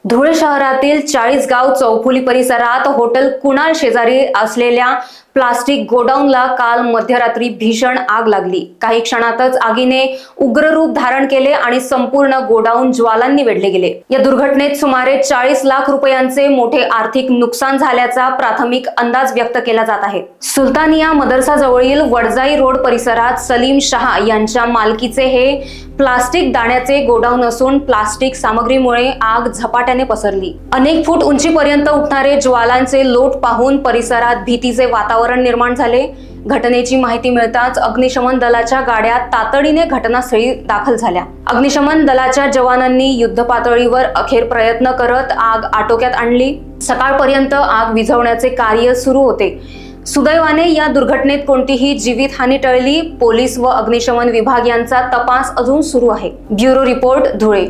धुळे शहरातील 40 गाव चौफुली परिसरात हॉटेल कुणाल शेजारी असलेल्या प्लास्टिक गोडाऊनला काल मध्यरात्री भीषण आग लागली। काही क्षणातच आगीने उग्र रूप धारण केले आणि संपूर्ण गोडाऊन ज्वालांनी वेढले गेले। या दुर्घटनेत सुमारे 40 लाख रुपयांचे मोठे आर्थिक नुकसान झाल्याचा प्राथमिक अंदाज व्यक्त केला जात आहे। सुलतानिया मदरसा जवळील वडजाई रोड परिसरात सलीम शहा यांच्या मालकीचे हे प्लास्टिक दाण्याचे गोडाऊन असून प्लास्टिक सामग्रीमुळे आग झपाट्याने पसरली। अनेक फूट उंचीपर्यंत उठणारे ज्वालांचे लोट पाहून परिसरात भीतीचे वातावरण निर्माण झाले। घटनेची माहिती मिळताच अग्निशमन दलाच्या गाड्या तातडीने घटनास्थळी दाखल झाल्या। अग्निशमन दलाच्या जवानांनी युद्धपातळीवर अखेर प्रयत्न करत आग आटोक्यात आणली। सकाळपर्यंत आग विझवण्याचे कार्य सुरू होते। सुदैवाने या दुर्घटनेत कोणतीही जीवितहानी टळली। पोलीस व अग्निशमन विभाग यांचा तपास अजून सुरू आहे। Bureau report, Dhule.